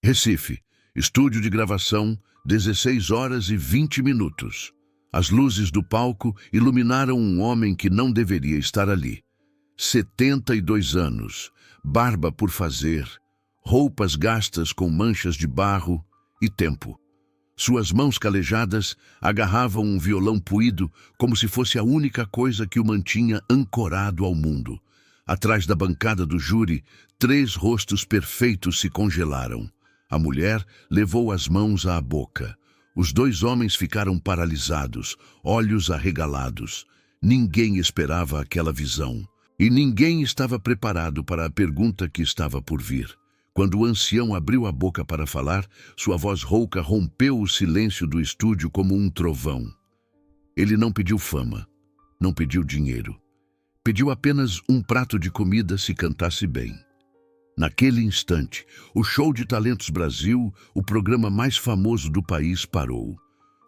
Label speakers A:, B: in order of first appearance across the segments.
A: Recife, estúdio de gravação, 16 horas e 20 minutos. As luzes do palco iluminaram um homem que não deveria estar ali. 72 anos, barba por fazer, roupas gastas com manchas de barro e tempo. Suas mãos calejadas agarravam um violão puído como se fosse a única coisa que o mantinha ancorado ao mundo. Atrás da bancada do júri, 3 rostos perfeitos se congelaram. A mulher levou as mãos à boca. Os 2 homens ficaram paralisados, olhos arregalados. Ninguém esperava aquela visão. E ninguém estava preparado para a pergunta que estava por vir. Quando o ancião abriu a boca para falar, sua voz rouca rompeu o silêncio do estúdio como um trovão. Ele não pediu fama, não pediu dinheiro. Pediu apenas um prato de comida se cantasse bem. Naquele instante, o Show de Talentos Brasil, o programa mais famoso do país, parou.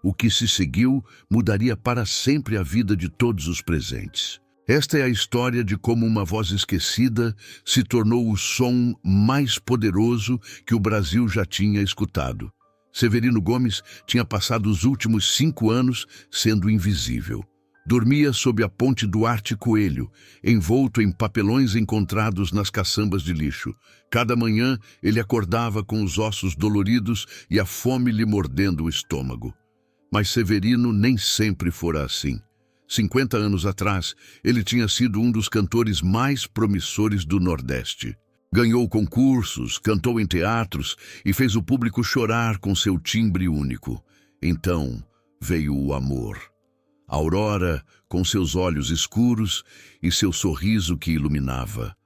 A: O que se seguiu mudaria para sempre a vida de todos os presentes. Esta é a história de como uma voz esquecida se tornou o som mais poderoso que o Brasil já tinha escutado. Severino Gomes tinha passado os últimos 5 anos sendo invisível. Dormia sob a ponte Duarte Coelho, envolto em papelões encontrados nas caçambas de lixo. Cada manhã ele acordava com os ossos doloridos e a fome lhe mordendo o estômago. Mas Severino nem sempre fora assim. 50 anos atrás, ele tinha sido um dos cantores mais promissores do Nordeste. Ganhou concursos, cantou em teatros e fez o público chorar com seu timbre único. Então veio o amor. Aurora, com seus olhos escuros e seu sorriso que iluminava.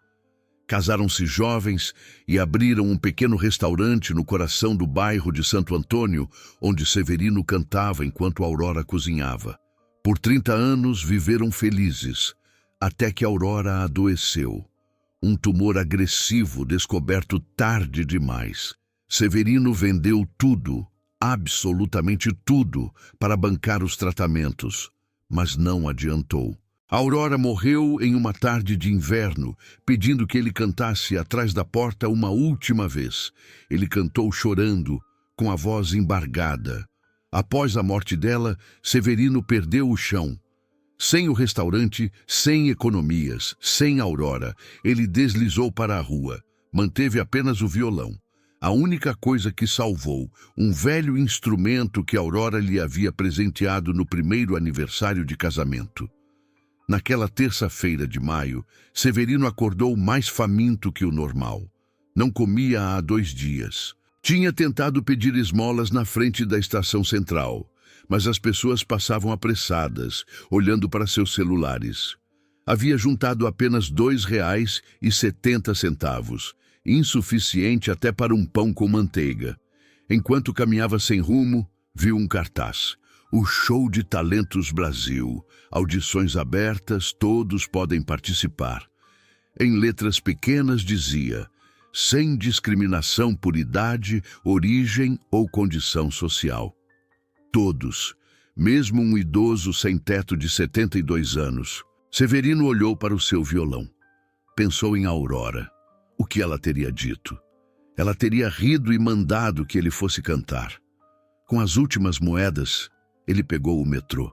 A: Casaram-se jovens e abriram um pequeno restaurante no coração do bairro de Santo Antônio, onde Severino cantava enquanto Aurora cozinhava. Por 30 anos viveram felizes, até que Aurora adoeceu. Um tumor agressivo descoberto tarde demais. Severino vendeu tudo, absolutamente tudo, para bancar os tratamentos, mas não adiantou. Aurora morreu em uma tarde de inverno, pedindo que ele cantasse atrás da porta uma última vez. Ele cantou chorando, com a voz embargada. Após a morte dela, Severino perdeu o chão. Sem o restaurante, sem economias, sem Aurora, ele deslizou para a rua. Manteve apenas o violão. A única coisa que salvou, um velho instrumento que Aurora lhe havia presenteado no primeiro aniversário de casamento. Naquela terça-feira de maio, Severino acordou mais faminto que o normal. Não comia há 2 dias. Tinha tentado pedir esmolas na frente da estação central, mas as pessoas passavam apressadas, olhando para seus celulares. Havia juntado apenas R$ 2,70, insuficiente até para um pão com manteiga. Enquanto caminhava sem rumo, viu um cartaz. O Show de Talentos Brasil. Audições abertas, todos podem participar. Em letras pequenas dizia: sem discriminação por idade, origem ou condição social. Todos, mesmo um idoso sem teto de 72 anos. Severino olhou para o seu violão. Pensou em Aurora. O que ela teria dito? Ela teria rido e mandado que ele fosse cantar. Com as últimas moedas, ele pegou o metrô.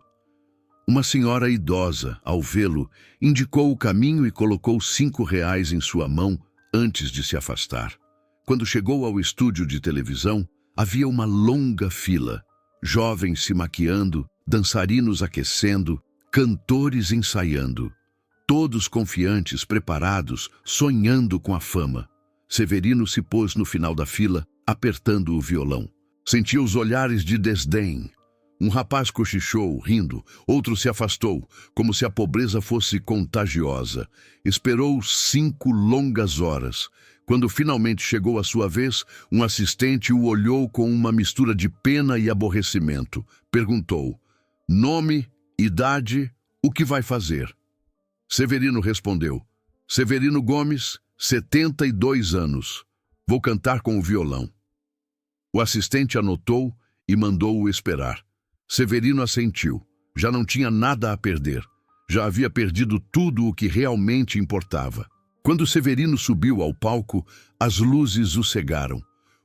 A: Uma senhora idosa, ao vê-lo, indicou o caminho e colocou R$ 5 em sua mão antes de se afastar. Quando chegou ao estúdio de televisão, havia uma longa fila. Jovens se maquiando, dançarinos aquecendo, cantores ensaiando. Todos confiantes, preparados, sonhando com a fama. Severino se pôs no final da fila, apertando o violão. Sentiu os olhares de desdém. Um rapaz cochichou, rindo. Outro se afastou, como se a pobreza fosse contagiosa. Esperou 5 longas horas. Quando finalmente chegou a sua vez, um assistente o olhou com uma mistura de pena e aborrecimento. Perguntou: nome, idade, o que vai fazer? Severino respondeu: Severino Gomes, 72 anos. Vou cantar com o violão. O assistente anotou e mandou-o esperar. Severino assentiu. Já não tinha nada a perder. Já havia perdido tudo o que realmente importava. Quando Severino subiu ao palco, as luzes o cegaram.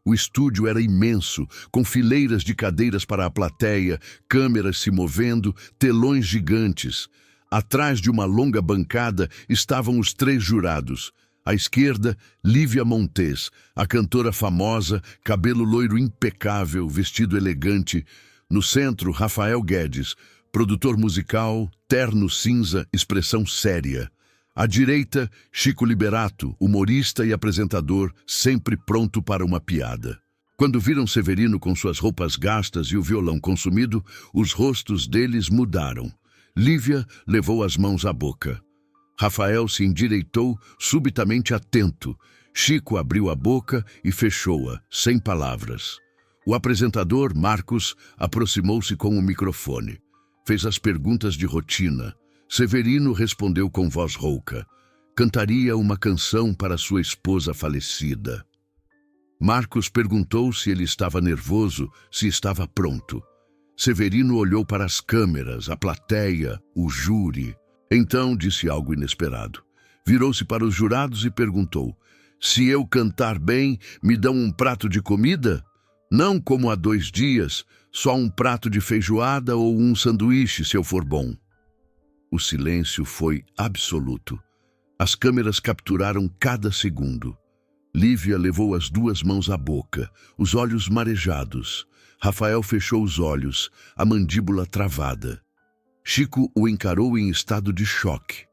A: O estúdio era imenso, com fileiras de cadeiras para a plateia, câmeras se movendo, telões gigantes. Atrás de uma longa bancada estavam os 3 jurados. À esquerda, Lívia Montes, a cantora famosa, cabelo loiro impecável, vestido elegante. No centro, Rafael Guedes, produtor musical, terno cinza, expressão séria. À direita, Chico Liberato, humorista e apresentador, sempre pronto para uma piada. Quando viram Severino com suas roupas gastas e o violão consumido, os rostos deles mudaram. Lívia levou as mãos à boca. Rafael se endireitou, subitamente atento. Chico abriu a boca e fechou-a, sem palavras. O apresentador, Marcos, aproximou-se com o microfone. Fez as perguntas de rotina. Severino respondeu com voz rouca. Cantaria uma canção para sua esposa falecida. Marcos perguntou se ele estava nervoso, se estava pronto. Severino olhou para as câmeras, a plateia, o júri. Então disse algo inesperado. Virou-se para os jurados e perguntou: se eu cantar bem, me dão um prato de comida? Não como há 2 dias, só um prato de feijoada ou um sanduíche, se eu for bom. O silêncio foi absoluto. As câmeras capturaram cada segundo. Lívia levou as 2 mãos à boca, os olhos marejados. Rafael fechou os olhos, a mandíbula travada. Chico o encarou em estado de choque.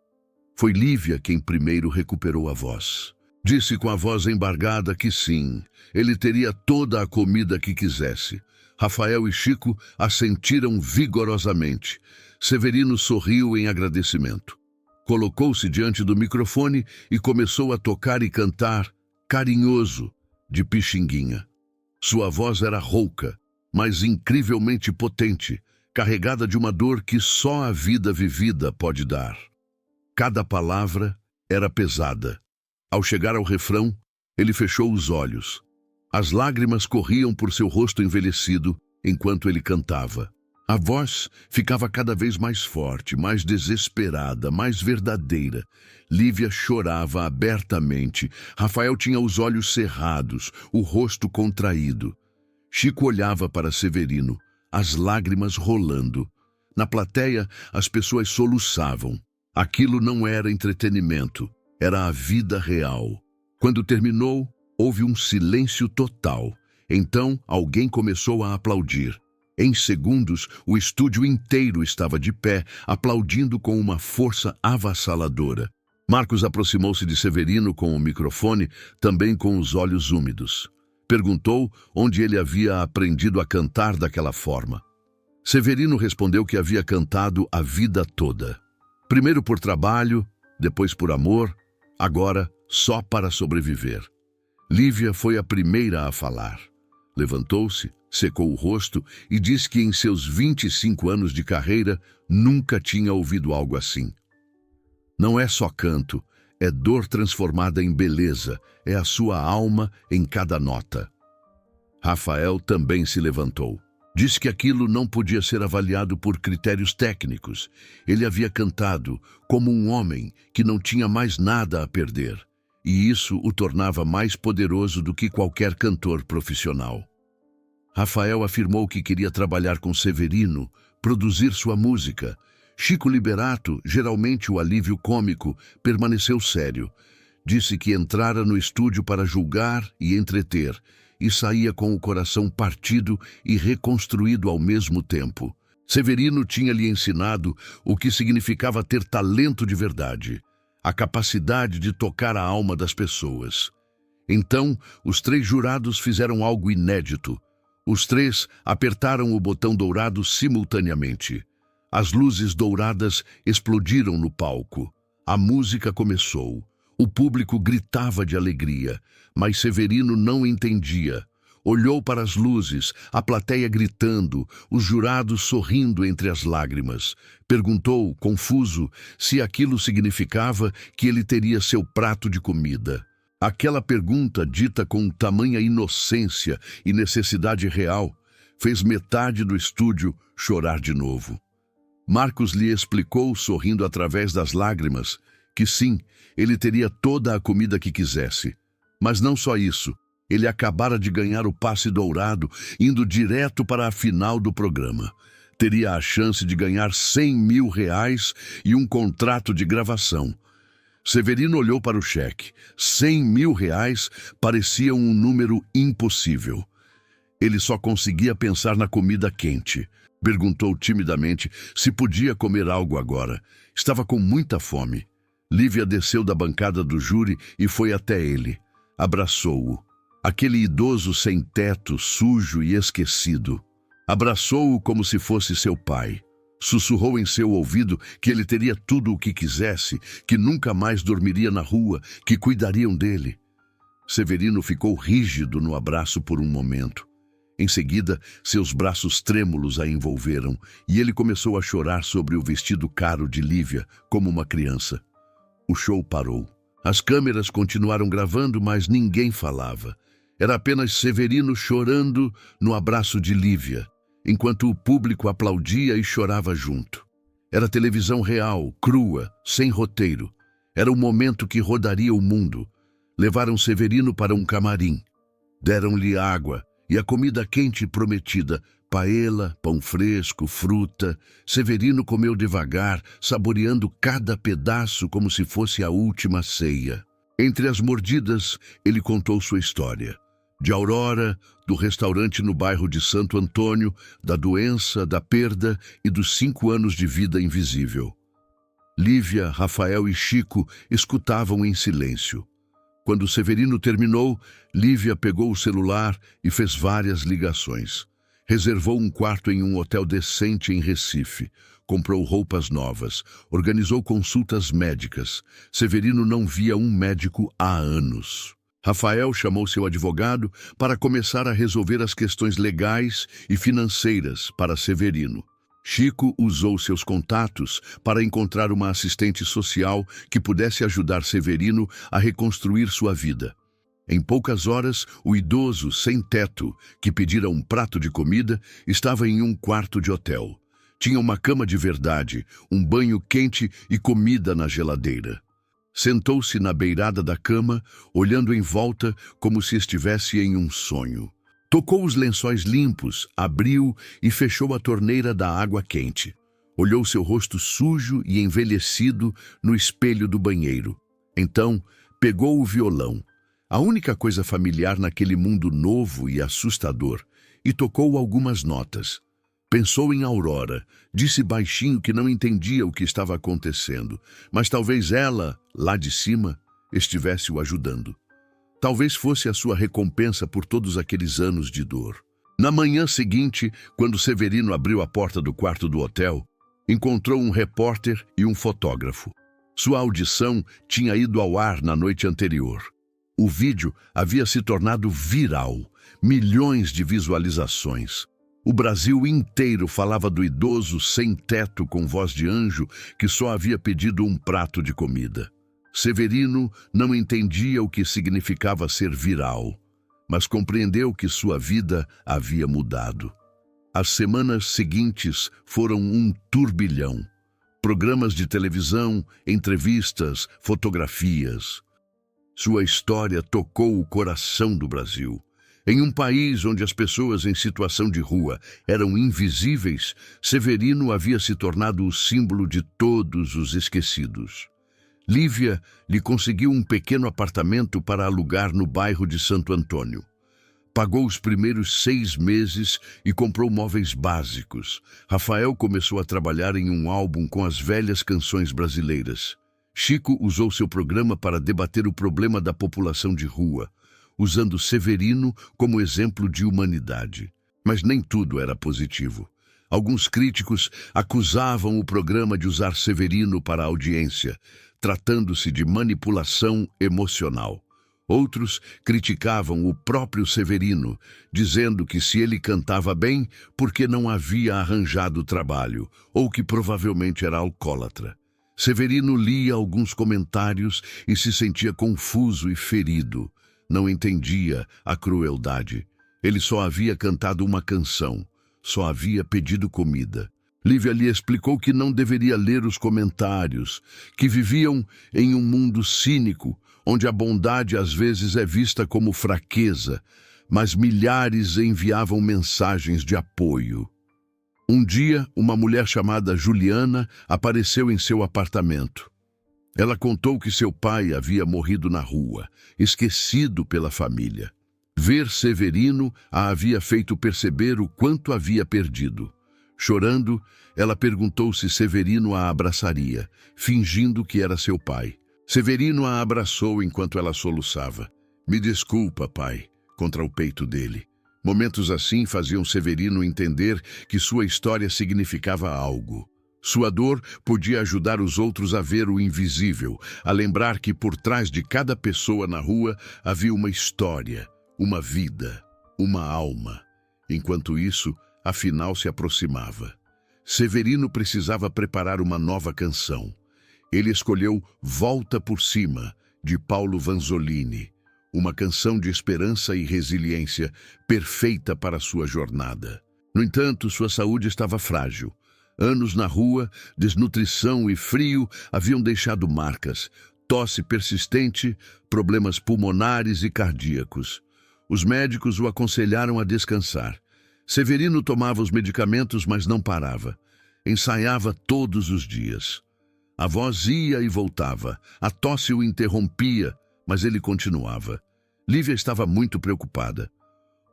A: Foi Lívia quem primeiro recuperou a voz. Disse com a voz embargada que sim, ele teria toda a comida que quisesse. Rafael e Chico assentiram vigorosamente. Severino sorriu em agradecimento. Colocou-se diante do microfone e começou a tocar e cantar Carinhoso, de Pixinguinha. Sua voz era rouca, mas incrivelmente potente, carregada de uma dor que só a vida vivida pode dar. Cada palavra era pesada. Ao chegar ao refrão, ele fechou os olhos. As lágrimas corriam por seu rosto envelhecido enquanto ele cantava. A voz ficava cada vez mais forte, mais desesperada, mais verdadeira. Lívia chorava abertamente. Rafael tinha os olhos cerrados, o rosto contraído. Chico olhava para Severino, as lágrimas rolando. Na plateia, as pessoas soluçavam. Aquilo não era entretenimento, era a vida real. Quando terminou, houve um silêncio total. Então, alguém começou a aplaudir. Em segundos, o estúdio inteiro estava de pé, aplaudindo com uma força avassaladora. Marcos aproximou-se de Severino com o microfone, também com os olhos úmidos. Perguntou onde ele havia aprendido a cantar daquela forma. Severino respondeu que havia cantado a vida toda. Primeiro por trabalho, depois por amor, agora só para sobreviver. Lívia foi a primeira a falar. Levantou-se, secou o rosto e disse que em seus 25 anos de carreira nunca tinha ouvido algo assim. Não é só canto, é dor transformada em beleza, é a sua alma em cada nota. Rafael também se levantou. Disse que aquilo não podia ser avaliado por critérios técnicos. Ele havia cantado como um homem que não tinha mais nada a perder, e isso o tornava mais poderoso do que qualquer cantor profissional. Rafael afirmou que queria trabalhar com Severino, produzir sua música. Chico Liberato, geralmente o alívio cômico, permaneceu sério. Disse que entrara no estúdio para julgar e entreter, e saía com o coração partido e reconstruído ao mesmo tempo. Severino tinha lhe ensinado o que significava ter talento de verdade, a capacidade de tocar a alma das pessoas. Então, os 3 jurados fizeram algo inédito. Os 3 apertaram o botão dourado simultaneamente. As luzes douradas explodiram no palco. A música começou. O público gritava de alegria, mas Severino não entendia. Olhou para as luzes, a plateia gritando, os jurados sorrindo entre as lágrimas. Perguntou, confuso, se aquilo significava que ele teria seu prato de comida. Aquela pergunta, dita com tamanha inocência e necessidade real, fez metade do estúdio chorar de novo. Marcos lhe explicou, sorrindo através das lágrimas, que sim, ele teria toda a comida que quisesse. Mas não só isso, Ele acabara de ganhar o passe dourado, indo direto para a final do programa. Teria a chance de ganhar R$ 100.000 e um contrato de gravação. Severino olhou para o cheque. R$ 100.000 parecia um número impossível. Ele só conseguia pensar na comida quente. Perguntou timidamente se podia comer algo agora. Estava com muita fome. Lívia desceu da bancada do júri e foi até ele. Abraçou-o. Aquele idoso sem teto, sujo e esquecido. Abraçou-o como se fosse seu pai. Sussurrou em seu ouvido que ele teria tudo o que quisesse, que nunca mais dormiria na rua, que cuidariam dele. Severino ficou rígido no abraço por um momento. Em seguida, seus braços trêmulos a envolveram e ele começou a chorar sobre o vestido caro de Lívia, como uma criança. O show parou. As câmeras continuaram gravando, mas ninguém falava. Era apenas Severino chorando no abraço de Lívia, enquanto o público aplaudia e chorava junto. Era televisão real, crua, sem roteiro. Era o momento que rodaria o mundo. Levaram Severino para um camarim. Deram-lhe água e a comida quente prometida, paella, pão fresco, fruta. Severino comeu devagar, saboreando cada pedaço como se fosse a última ceia. Entre as mordidas, ele contou sua história. De Aurora, do restaurante no bairro de Santo Antônio, da doença, da perda e dos 5 anos de vida invisível. Lívia, Rafael e Chico escutavam em silêncio. Quando Severino terminou, Lívia pegou o celular e fez várias ligações. Reservou um quarto em um hotel decente em Recife. Comprou roupas novas. Organizou consultas médicas. Severino não via um médico há anos. Rafael chamou seu advogado para começar a resolver as questões legais e financeiras para Severino. Chico usou seus contatos para encontrar uma assistente social que pudesse ajudar Severino a reconstruir sua vida. Em poucas horas, o idoso sem teto, que pedira um prato de comida, estava em um quarto de hotel. Tinha uma cama de verdade, um banho quente e comida na geladeira. Sentou-se na beirada da cama, olhando em volta como se estivesse em um sonho. Tocou os lençóis limpos, abriu e fechou a torneira da água quente. Olhou seu rosto sujo e envelhecido no espelho do banheiro. Então, pegou o violão, a única coisa familiar naquele mundo novo e assustador, e tocou algumas notas. Pensou em Aurora, disse baixinho que não entendia o que estava acontecendo, mas talvez ela, lá de cima, estivesse o ajudando. Talvez fosse a sua recompensa por todos aqueles anos de dor. Na manhã seguinte, quando Severino abriu a porta do quarto do hotel, encontrou um repórter e um fotógrafo. Sua audição tinha ido ao ar na noite anterior. O vídeo havia se tornado viral, milhões de visualizações. O Brasil inteiro falava do idoso sem teto com voz de anjo que só havia pedido um prato de comida. Severino não entendia o que significava ser viral, mas compreendeu que sua vida havia mudado. As semanas seguintes foram um turbilhão. Programas de televisão, entrevistas, fotografias. Sua história tocou o coração do Brasil. Em um país onde as pessoas em situação de rua eram invisíveis, Severino havia se tornado o símbolo de todos os esquecidos. Lívia lhe conseguiu um pequeno apartamento para alugar no bairro de Santo Antônio. Pagou os primeiros 6 meses e comprou móveis básicos. Rafael começou a trabalhar em um álbum com as velhas canções brasileiras. Chico usou seu programa para debater o problema da população de rua, usando Severino como exemplo de humanidade. Mas nem tudo era positivo. Alguns críticos acusavam o programa de usar Severino para a audiência, tratando-se de manipulação emocional. Outros criticavam o próprio Severino, dizendo que se ele cantava bem, porque não havia arranjado trabalho, ou que provavelmente era alcoólatra. Severino lia alguns comentários e se sentia confuso e ferido. Não entendia a crueldade. Ele só havia cantado uma canção, só havia pedido comida. Lívia lhe explicou que não deveria ler os comentários, que viviam em um mundo cínico, onde a bondade às vezes é vista como fraqueza, mas milhares enviavam mensagens de apoio. Um dia, uma mulher chamada Juliana apareceu em seu apartamento. Ela contou que seu pai havia morrido na rua, esquecido pela família. Ver Severino a havia feito perceber o quanto havia perdido. Chorando, ela perguntou se Severino a abraçaria, fingindo que era seu pai. Severino a abraçou enquanto ela soluçava. "Me desculpa, pai", contra o peito dele. Momentos assim faziam Severino entender que sua história significava algo. Sua dor podia ajudar os outros a ver o invisível, a lembrar que por trás de cada pessoa na rua havia uma história, uma vida, uma alma. Enquanto isso, a final se aproximava. Severino precisava preparar uma nova canção. Ele escolheu Volta por Cima, de Paulo Vanzolini, uma canção de esperança e resiliência perfeita para sua jornada. No entanto, sua saúde estava frágil. Anos na rua, desnutrição e frio haviam deixado marcas, tosse persistente, problemas pulmonares e cardíacos. Os médicos o aconselharam a descansar. Severino tomava os medicamentos, mas não parava. Ensaiava todos os dias. A voz ia e voltava, a tosse o interrompia, mas ele continuava. Lívia estava muito preocupada.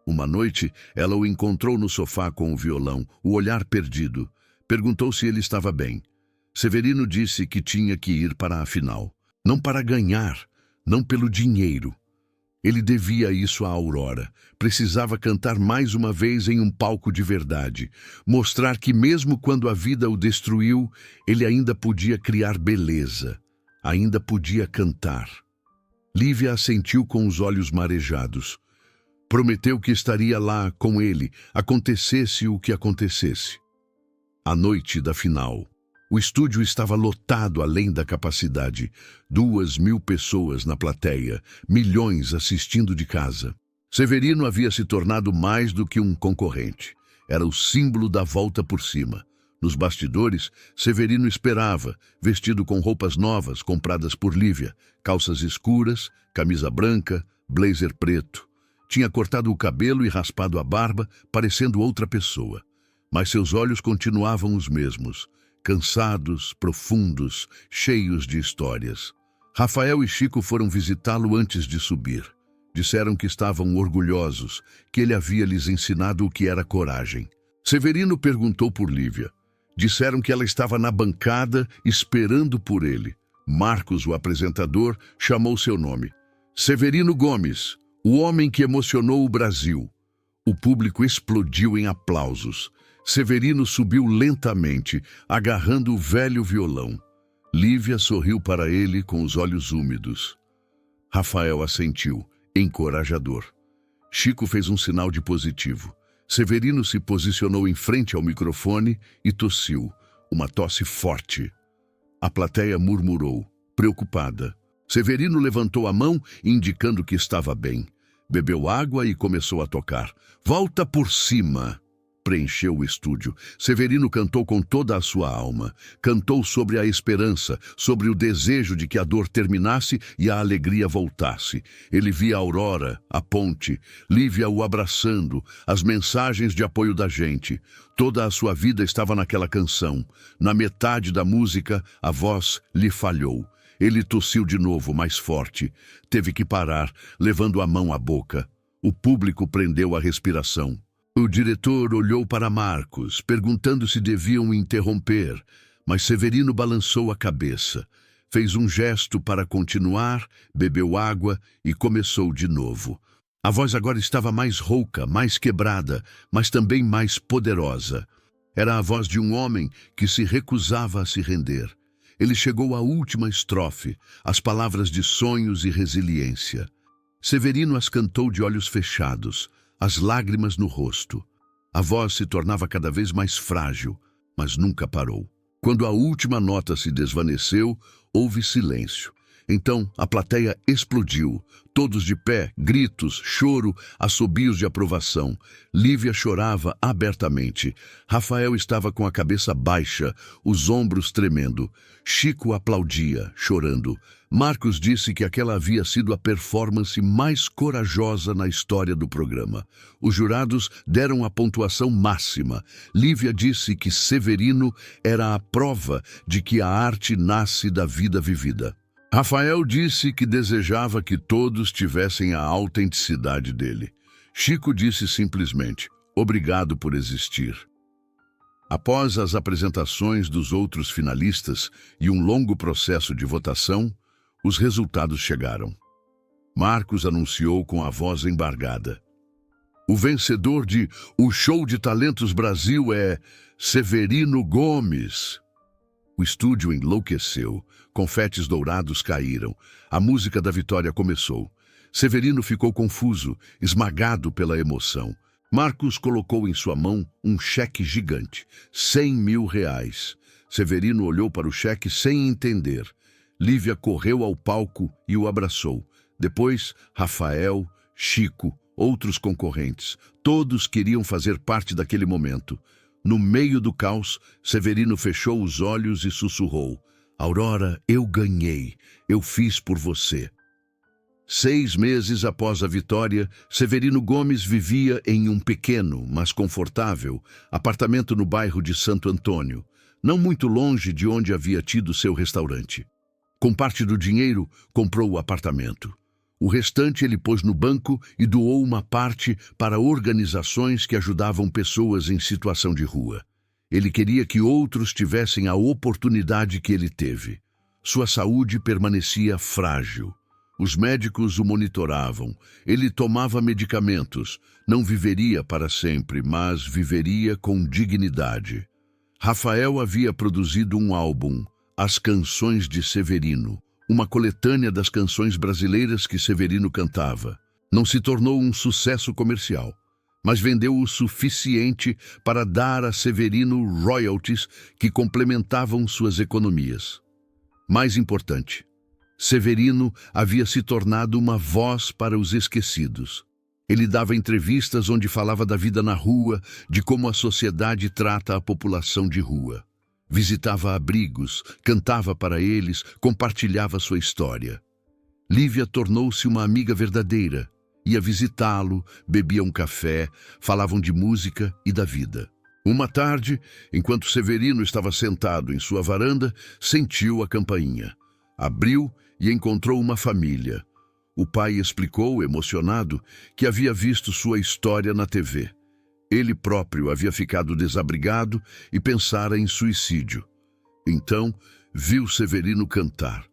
A: Uma noite, ela o encontrou no sofá com o violão, o olhar perdido. Perguntou se ele estava bem. Severino disse que tinha que ir para a final. Não para ganhar, não pelo dinheiro. Ele devia isso à Aurora. Precisava cantar mais uma vez em um palco de verdade. Mostrar que mesmo quando a vida o destruiu, ele ainda podia criar beleza. Ainda podia cantar. Lívia assentiu com os olhos marejados. Prometeu que estaria lá com ele, acontecesse o que acontecesse. A noite da final. O estúdio estava lotado além da capacidade. 2.000 pessoas na plateia, milhões assistindo de casa. Severino havia se tornado mais do que um concorrente. Era o símbolo da volta por cima. Nos bastidores, Severino esperava, vestido com roupas novas compradas por Lívia, calças escuras, camisa branca, blazer preto. Tinha cortado o cabelo e raspado a barba, parecendo outra pessoa. Mas seus olhos continuavam os mesmos, cansados, profundos, cheios de histórias. Rafael e Chico foram visitá-lo antes de subir. Disseram que estavam orgulhosos, que ele havia lhes ensinado o que era coragem. Severino perguntou por Lívia. Disseram que ela estava na bancada esperando por ele. Marcos, o apresentador, chamou seu nome. Severino Gomes, o homem que emocionou o Brasil. O público explodiu em aplausos. Severino subiu lentamente, agarrando o velho violão. Lívia sorriu para ele com os olhos úmidos. Rafael assentiu, encorajador. Chico fez um sinal de positivo. Severino se posicionou em frente ao microfone e tossiu, uma tosse forte. A plateia murmurou, preocupada. Severino levantou a mão, indicando que estava bem. Bebeu água e começou a tocar. Volta por Cima. Preencheu o estúdio. Severino cantou com toda a sua alma. Cantou sobre a esperança, sobre o desejo de que a dor terminasse e a alegria voltasse. Ele via a aurora, a ponte, Lívia o abraçando, as mensagens de apoio da gente. Toda a sua vida estava naquela canção. Na metade da música, a voz lhe falhou. Ele tossiu de novo, mais forte. Teve que parar, levando a mão à boca. O público prendeu a respiração. O diretor olhou para Marcos, perguntando se deviam interromper, mas Severino balançou a cabeça. Fez um gesto para continuar, bebeu água e começou de novo. A voz agora estava mais rouca, mais quebrada, mas também mais poderosa. Era a voz de um homem que se recusava a se render. Ele chegou à última estrofe, as palavras de sonhos e resiliência. Severino as cantou de olhos fechados, as lágrimas no rosto. A voz se tornava cada vez mais frágil, mas nunca parou. Quando a última nota se desvaneceu, houve silêncio. Então a plateia explodiu. Todos de pé, gritos, choro, assobios de aprovação. Lívia chorava abertamente. Rafael estava com a cabeça baixa, os ombros tremendo. Chico aplaudia, chorando. Marcos disse que aquela havia sido a performance mais corajosa na história do programa. Os jurados deram a pontuação máxima. Lívia disse que Severino era a prova de que a arte nasce da vida vivida. Rafael disse que desejava que todos tivessem a autenticidade dele. Chico disse simplesmente, obrigado por existir. Após as apresentações dos outros finalistas e um longo processo de votação, os resultados chegaram. Marcos anunciou com a voz embargada. O vencedor de O Show de Talentos Brasil é Severino Gomes. O estúdio enlouqueceu, confetes dourados caíram, a música da vitória começou. Severino ficou confuso, esmagado pela emoção. Marcos colocou em sua mão um cheque gigante, R$100 mil. Severino olhou para o cheque sem entender. Lívia correu ao palco e o abraçou. Depois, Rafael, Chico, outros concorrentes, todos queriam fazer parte daquele momento. No meio do caos, Severino fechou os olhos e sussurrou, Aurora, eu ganhei, eu fiz por você. 6 meses após a vitória, Severino Gomes vivia em um pequeno, mas confortável, apartamento no bairro de Santo Antônio, não muito longe de onde havia tido seu restaurante. Com parte do dinheiro, comprou o apartamento. O restante ele pôs no banco e doou uma parte para organizações que ajudavam pessoas em situação de rua. Ele queria que outros tivessem a oportunidade que ele teve. Sua saúde permanecia frágil. Os médicos o monitoravam. Ele tomava medicamentos. Não viveria para sempre, mas viveria com dignidade. Rafael havia produzido um álbum, As Canções de Severino, uma coletânea das canções brasileiras que Severino cantava. Não se tornou um sucesso comercial, mas vendeu o suficiente para dar a Severino royalties que complementavam suas economias. Mais importante, Severino havia se tornado uma voz para os esquecidos. Ele dava entrevistas onde falava da vida na rua, de como a sociedade trata a população de rua. Visitava abrigos, cantava para eles, compartilhava sua história. Lívia tornou-se uma amiga verdadeira. Ia visitá-lo, bebia um café, falavam de música e da vida. Uma tarde, enquanto Severino estava sentado em sua varanda, sentiu a campainha. Abriu e encontrou uma família. O pai explicou, emocionado, que havia visto sua história na TV. Ele próprio havia ficado desabrigado e pensara em suicídio. Então, viu Severino cantar.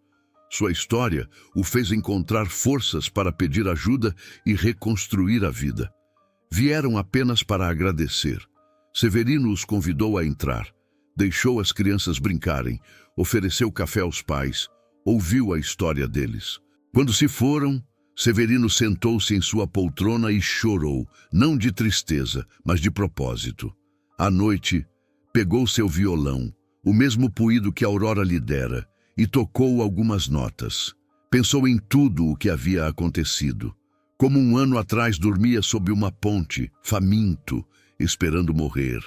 A: Sua história o fez encontrar forças para pedir ajuda e reconstruir a vida. Vieram apenas para agradecer. Severino os convidou a entrar. Deixou as crianças brincarem, ofereceu café aos pais, ouviu a história deles. Quando se foram, Severino sentou-se em sua poltrona e chorou, não de tristeza, mas de propósito. À noite, pegou seu violão, o mesmo puído que Aurora lhe dera, e tocou algumas notas. Pensou em tudo o que havia acontecido. Como 1 ano atrás dormia sob uma ponte, faminto, esperando morrer.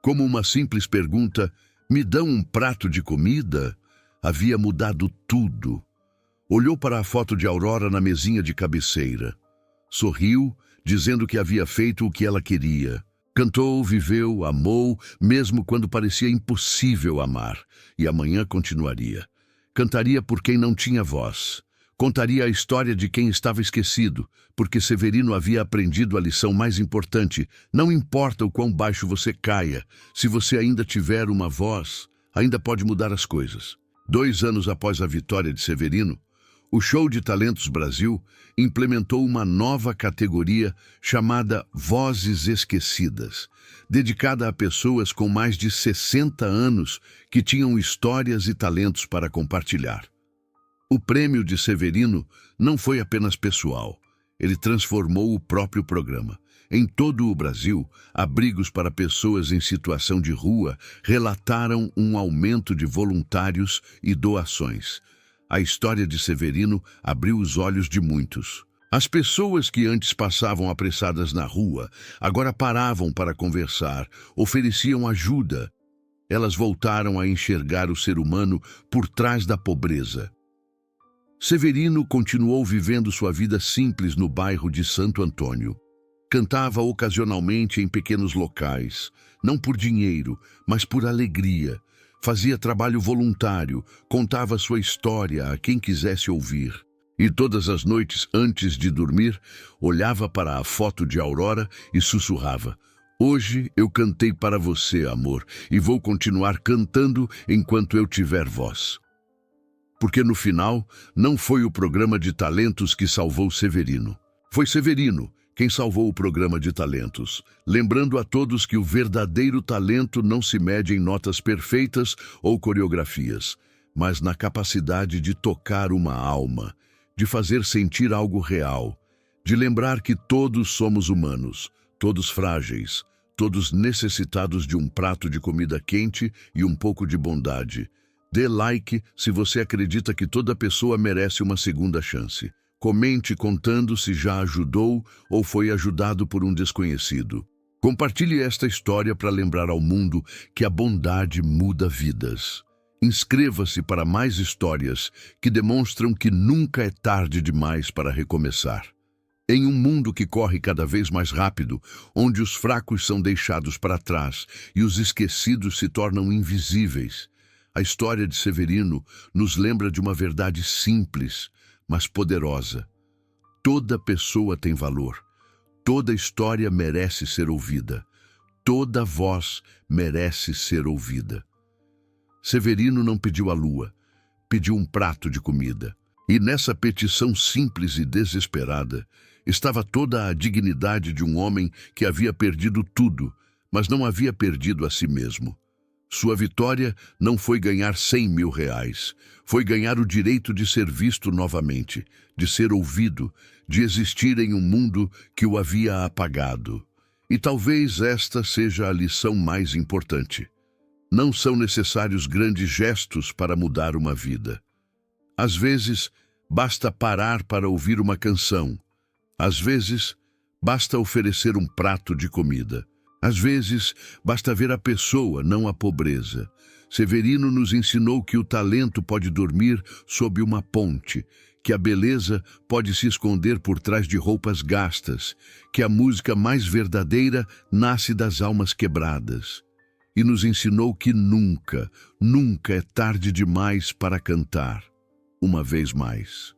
A: Como uma simples pergunta, me dão um prato de comida? Havia mudado tudo. Olhou para a foto de Aurora na mesinha de cabeceira. Sorriu, dizendo que havia feito o que ela queria. Cantou, viveu, amou, mesmo quando parecia impossível amar. E amanhã continuaria. Cantaria por quem não tinha voz. Contaria a história de quem estava esquecido, porque Severino havia aprendido a lição mais importante. Não importa o quão baixo você caia, se você ainda tiver uma voz, ainda pode mudar as coisas. 2 anos após a vitória de Severino, o Show de Talentos Brasil implementou uma nova categoria chamada Vozes Esquecidas, dedicada a pessoas com mais de 60 anos que tinham histórias e talentos para compartilhar. O prêmio de Severino não foi apenas pessoal, ele transformou o próprio programa. Em todo o Brasil, abrigos para pessoas em situação de rua relataram um aumento de voluntários e doações. A história de Severino abriu os olhos de muitos. As pessoas que antes passavam apressadas na rua, agora paravam para conversar, ofereciam ajuda. Elas voltaram a enxergar o ser humano por trás da pobreza. Severino continuou vivendo sua vida simples no bairro de Santo Antônio. Cantava ocasionalmente em pequenos locais, não por dinheiro, mas por alegria. Fazia trabalho voluntário, contava sua história a quem quisesse ouvir. E todas as noites, antes de dormir, olhava para a foto de Aurora e sussurrava: "Hoje eu cantei para você, amor, e vou continuar cantando enquanto eu tiver voz." Porque no final, não foi o programa de talentos que salvou Severino. Foi Severino quem salvou o programa de talentos, lembrando a todos que o verdadeiro talento não se mede em notas perfeitas ou coreografias, mas na capacidade de tocar uma alma, de fazer sentir algo real, de lembrar que todos somos humanos, todos frágeis, todos necessitados de um prato de comida quente e um pouco de bondade. Dê like se você acredita que toda pessoa merece uma segunda chance. Comente contando se já ajudou ou foi ajudado por um desconhecido. Compartilhe esta história para lembrar ao mundo que a bondade muda vidas. Inscreva-se para mais histórias que demonstram que nunca é tarde demais para recomeçar. Em um mundo que corre cada vez mais rápido, onde os fracos são deixados para trás e os esquecidos se tornam invisíveis, a história de Severino nos lembra de uma verdade simples, mas poderosa. Toda pessoa tem valor. Toda história merece ser ouvida. Toda voz merece ser ouvida. Severino não pediu a lua, pediu um prato de comida. E nessa petição simples e desesperada estava toda a dignidade de um homem que havia perdido tudo, mas não havia perdido a si mesmo. Sua vitória não foi ganhar 100 mil reais, foi ganhar o direito de ser visto novamente, de ser ouvido, de existir em um mundo que o havia apagado. E talvez esta seja a lição mais importante. Não são necessários grandes gestos para mudar uma vida. Às vezes, basta parar para ouvir uma canção. Às vezes, basta oferecer um prato de comida. Às vezes, basta ver a pessoa, não a pobreza. Severino nos ensinou que o talento pode dormir sob uma ponte, que a beleza pode se esconder por trás de roupas gastas, que a música mais verdadeira nasce das almas quebradas. E nos ensinou que nunca, nunca é tarde demais para cantar, uma vez mais.